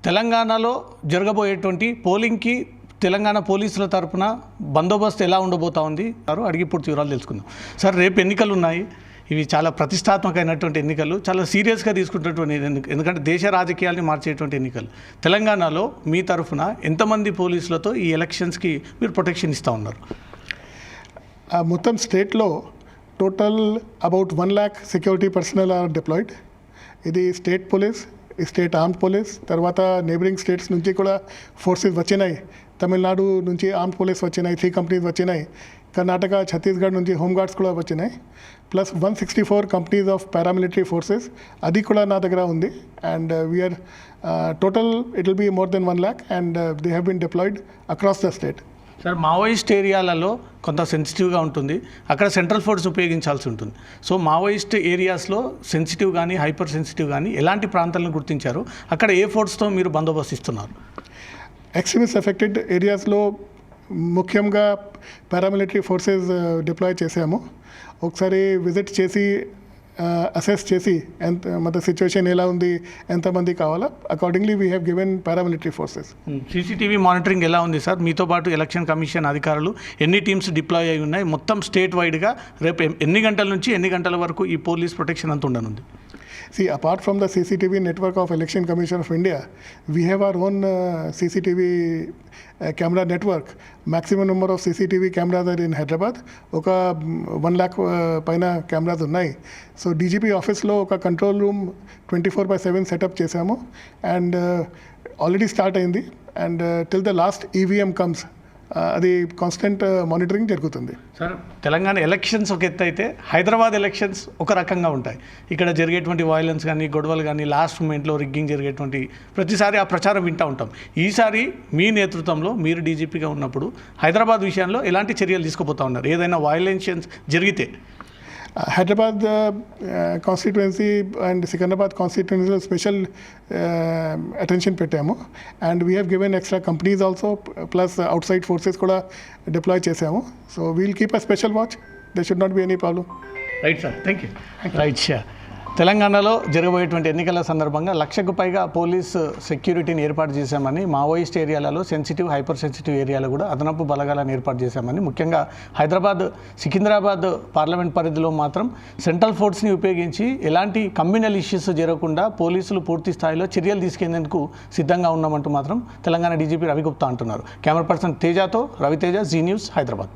తెలంగాణలో జరగబోయేటువంటి పోలింగ్కి తెలంగాణ పోలీసుల తరపున బందోబస్తు ఎలా ఉండబోతా ఉంది అడిగి పూర్తి వివరాలు తెలుసుకుందాం. సార్, రేపు ఎన్నికలు ఉన్నాయి. ఇవి చాలా ప్రతిష్టాత్మకమైనటువంటి ఎన్నికలు, చాలా సీరియస్గా తీసుకుంటున్నటువంటి ఎందుకంటే దేశ రాజకీయాల్ని మార్చేటువంటి ఎన్నికలు. తెలంగాణలో మీ తరఫున ఎంతమంది పోలీసులతో ఈ ఎలక్షన్స్కి మీరు ప్రొటెక్షన్ ఇస్తూ ఉన్నారు? మొత్తం స్టేట్లో total about 1 lakh security personnel are deployed. ఇది state police, state armed police, తర్వాత నేబరింగ్ స్టేట్స్ నుంచి కూడా ఫోర్సెస్ వచ్చినాయి. తమిళనాడు నుంచి ఆర్మ్డ్ పోలీస్ వచ్చినాయి, 3 కంపెనీస్ వచ్చినాయి. కర్ణాటక, ఛత్తీస్గఢ్ నుంచి హోమ్ గార్డ్స్ కూడా వచ్చినాయి. Plus 164 companies of paramilitary forces అది కూడా నా దగ్గర ఉంది. And we're total it will be more than 1 lakh and they have been deployed across the state. Sir, Maoist ఏరియాలలో కొంత సెన్సిటివ్గా ఉంటుంది, అక్కడ సెంట్రల్ ఫోర్స్ ఉపయోగించాల్సి ఉంటుంది. సో మావోయిస్ట్ ఏరియాస్లో సెన్సిటివ్ కానీ హైపర్ సెన్సిటివ్ కానీ ఎలాంటి ప్రాంతాలను గుర్తించారు? అక్కడ ఏ ఫోర్స్తో మీరు బందోబస్తు ఇస్తున్నారు? ఎక్స్ట్రీమిస్ట్ ఎఫెక్టెడ్ ఏరియాస్లో ముఖ్యంగా పారామిలిటరీ ఫోర్సెస్ డిప్లాయ్ చేసాము. ఒకసారి విజిట్ చేసి అసెస్ చేసి మన సిచ్యువేషన్ ఎలా ఉంది, ఎంతమంది కావాలా, accordingly we have given paramilitary forces. CCTV monitoring ఎలా ఉంది సార్? మీతో పాటు ఎలక్షన్ కమిషన్ అధికారులు ఎన్ని టీమ్స్ డిప్లాయ్ అయి ఉన్నాయి? మొత్తం స్టేట్ వైడ్గా రేపు ఎన్ని గంటల నుంచి ఎన్ని గంటల వరకు ఈ పోలీస్ ప్రొటెక్షన్ అంత ఉండనుంది? See, apart from the CCTV network of Election Commission of India, we have our own CCTV camera network. Maximum number of CCTV cameras are in Hyderabad. ఒక 1 lakh పైన కెమెరాస్ ఉన్నాయి. సో డీజీపీ ఆఫీస్లో ఒక control room 24/7 setup చేశాము. And already start అయింది. And till the last EVM comes అది constant monitoring జరుగుతుంది. Sir, Telangana elections ఒక ఎత్తు అయితే హైదరాబాద్ ఎలక్షన్స్ ఒక రకంగా ఉంటాయి. ఇక్కడ జరిగేటువంటి వైలెన్స్ కానీ, గొడవలు కానీ, లాస్ట్ మూమెంట్లో రిగ్గింగ్ జరిగేటువంటి ప్రతిసారి ఆ ప్రచారం వింటూ ఉంటాం. ఈసారి మీ నేతృత్వంలో మీరు డీజీపీగా ఉన్నప్పుడు హైదరాబాద్ విషయంలో ఎలాంటి చర్యలు తీసుకుపోతా ఉన్నారు? ఏదైనా వైలెన్షన్స్ జరిగితే హైదరాబాద్ కాన్స్టిట్యుయెన్సీ అండ్ సికింద్రాబాద్ కాన్స్టిట్యుయెన్సీలో స్పెషల్ అటెన్షన్ పెట్టాము. And we have given extra companies also, plus outside forces కూడా డిప్లాయ్ చేసాము. So we'll keep a special watch. They should not be any problem. Right sir, thank you. Right sir, తెలంగాణలో జరగబోయేటువంటి ఎన్నికల సందర్భంగా 1,00,000కు పైగా police సెక్యూరిటీని ఏర్పాటు చేశామని, మావోయిస్ట్ ఏరియాలలో సెన్సిటివ్, హైపర్ సెన్సిటివ్ ఏరియాలో కూడా అదనపు బలగాలను ఏర్పాటు చేశామని, ముఖ్యంగా హైదరాబాద్, సికింద్రాబాద్ పార్లమెంట్ పరిధిలో మాత్రం సెంట్రల్ ఫోర్స్ని ఉపయోగించి ఎలాంటి కమ్యూనల్ ఇష్యూస్ జరగకుండా పోలీసులు పూర్తి స్థాయిలో చర్యలు తీసుకునేందుకు సిద్ధంగా ఉన్నామంటూ మాత్రం తెలంగాణ డీజీపీ రవి గుప్తా అంటున్నారు. కెమెరా పర్సన్ తేజాతో రవితేజ, జీ న్యూస్, హైదరాబాద్.